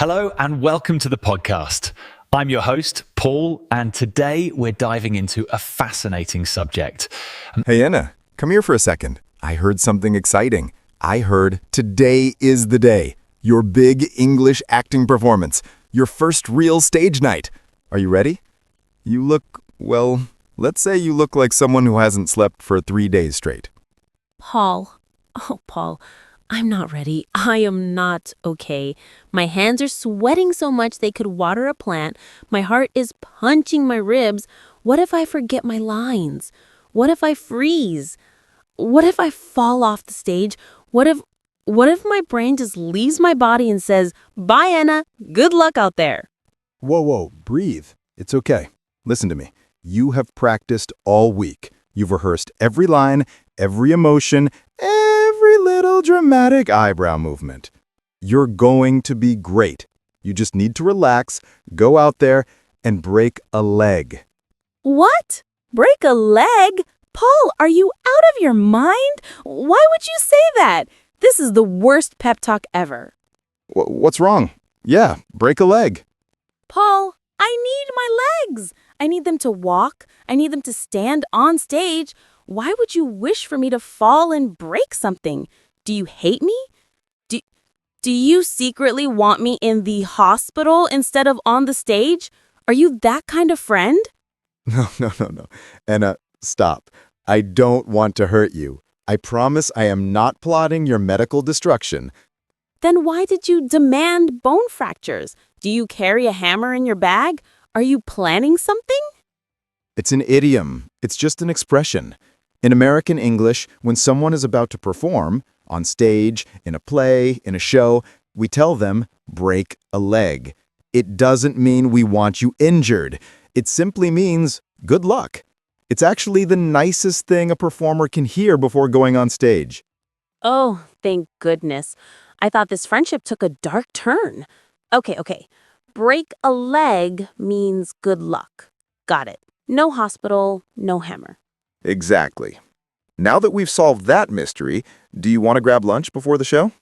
Hello and welcome to the podcast. I'm your host, Paul, and today we're diving into a fascinating subject. Hey, Ena, come here for a second. I heard something exciting. I heard today is the day. Your big English acting performance. Your first real stage night. Are you ready? You look, well, let's say you look like someone who hasn't slept for 3 days straight. Paul. Oh, Paul, I'm not ready. I am not okay. My hands are sweating so much they could water a plant. My heart is punching my ribs. What if I forget my lines? What if I freeze? What if I fall off the stage? What if my brain just leaves my body and says, "Bye, Ena. Good luck out there." Whoa, breathe. It's okay. Listen to me. You have practiced all week. You've rehearsed every line, every emotion, every little dramatic eyebrow movement. You're going to be great. You just need to relax, go out there, and break a leg. What? Break a leg? Paul, are you out of your mind? Why would you say that? This is the worst pep talk ever. What's wrong? Yeah, break a leg. Paul, I need my legs. I need them to walk. I need them to stand on stage. Why would you wish for me to fall and break something? Do you hate me? Do you secretly want me in the hospital instead of on the stage? Are you that kind of friend? No. Ena, stop. I don't want to hurt you. I promise I am not plotting your medical destruction. Then why did you demand bone fractures? Do you carry a hammer in your bag? Are you planning something? It's an idiom. It's just an expression. In American English, when someone is about to perform, on stage, in a play, in a show, we tell them, break a leg. It doesn't mean we want you injured. It simply means good luck. It's actually the nicest thing a performer can hear before going on stage. Oh, thank goodness. I thought this friendship took a dark turn. Okay. Break a leg means good luck. Got it. No hospital, no hammer. Exactly. Now that we've solved that mystery, do you want to grab lunch before the show?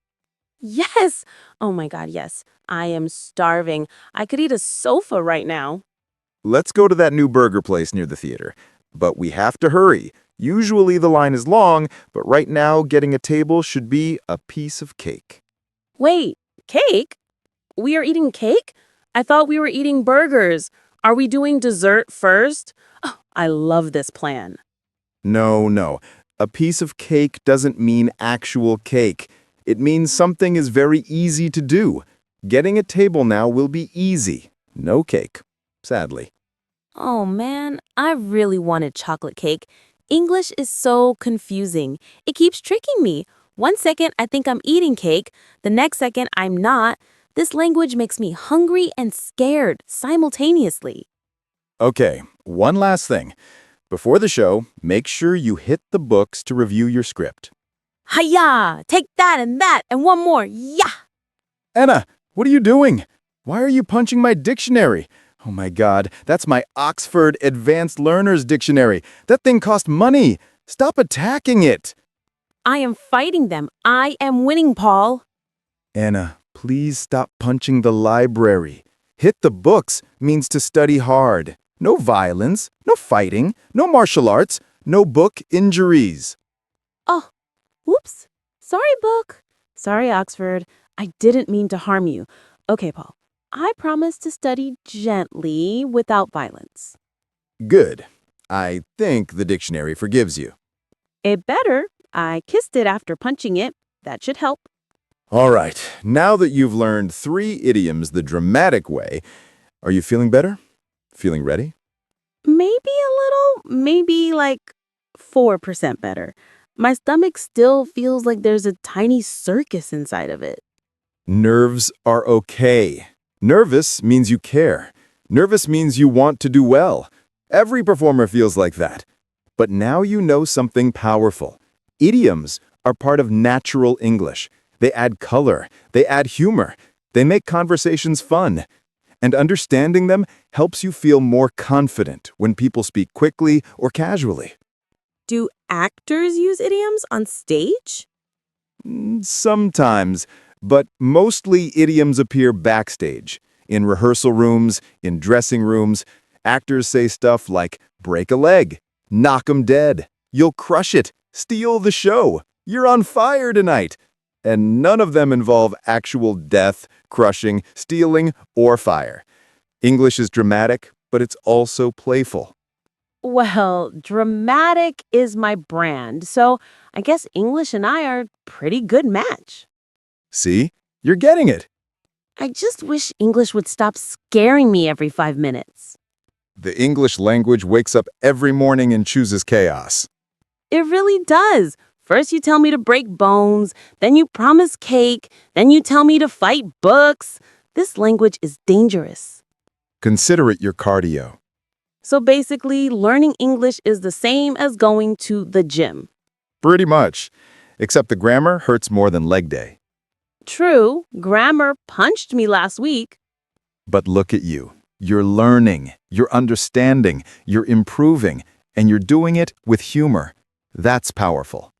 Yes! Oh my God, yes. I am starving. I could eat a sofa right now. Let's go to that new burger place near the theater. But we have to hurry. Usually the line is long, but right now getting a table should be a piece of cake. Wait, cake? We are eating cake? I thought we were eating burgers. Are we doing dessert first? Oh, I love this plan. No. A piece of cake doesn't mean actual cake. It means something is very easy to do. Getting a table now will be easy. No cake, sadly. Oh man, I really wanted chocolate cake. English is so confusing. It keeps tricking me. 1 second I think I'm eating cake. The next second I'm not. This language makes me hungry and scared simultaneously. Okay, one last thing. Before the show, make sure you hit the books to review your script. Hiya! Take that and one more. Yeah! Ena, what are you doing? Why are you punching my dictionary? Oh my God, that's my Oxford Advanced Learners Dictionary. That thing cost money. Stop attacking it. I am fighting them. I am winning, Paul. Ena, please stop punching the library. Hit the books means to study hard. No violence, no fighting, no martial arts, no book injuries. Oh, whoops. Sorry, book. Sorry, Oxford. I didn't mean to harm you. Okay, Paul. I promise to study gently without violence. Good. I think the dictionary forgives you. It better. I kissed it after punching it. That should help. All right, now that you've learned 3 idioms the dramatic way, are you feeling better? Feeling ready? Maybe a little, maybe like 4% better. My stomach still feels like there's a tiny circus inside of it. Nerves are okay. Nervous means you care. Nervous means you want to do well. Every performer feels like that. But now you know something powerful. Idioms are part of natural English. They add color. They add humor. They make conversations fun. And understanding them helps you feel more confident when people speak quickly or casually. Do actors use idioms on stage? Sometimes. But mostly idioms appear backstage, in rehearsal rooms, in dressing rooms. Actors say stuff like, break a leg, knock 'em dead, you'll crush it, steal the show, you're on fire tonight. And none of them involve actual death, crushing, stealing, or fire. English is dramatic, but it's also playful. Well, dramatic is my brand, so I guess English and I are a pretty good match. See? You're getting it. I just wish English would stop scaring me every 5 minutes. The English language wakes up every morning and chooses chaos. It really does. First you tell me to break bones, then you promise cake, then you tell me to fight books. This language is dangerous. Consider it your cardio. So basically, learning English is the same as going to the gym. Pretty much. Except the grammar hurts more than leg day. True, grammar punched me last week. But look at you. You're learning, you're understanding, you're improving, and you're doing it with humor. That's powerful.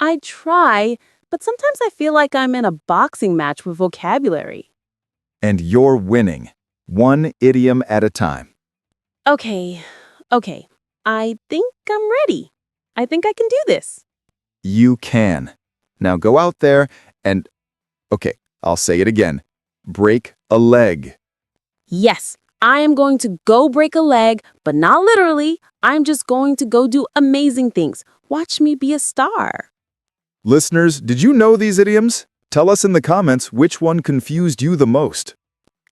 I try, but sometimes I feel like I'm in a boxing match with vocabulary. And you're winning, one idiom at a time. Okay. I think I'm ready. I think I can do this. You can. Now go out there and, okay, I'll say it again. Break a leg. Yes, I am going to go break a leg, but not literally. I'm just going to go do amazing things. Watch me be a star. Listeners, did you know these idioms? Tell us in the comments which one confused you the most.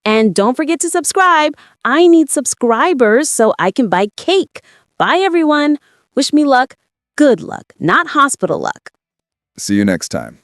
And don't forget to subscribe. I need subscribers so I can buy cake. Bye, everyone. Wish me luck. Good luck, not hospital luck. See you next time.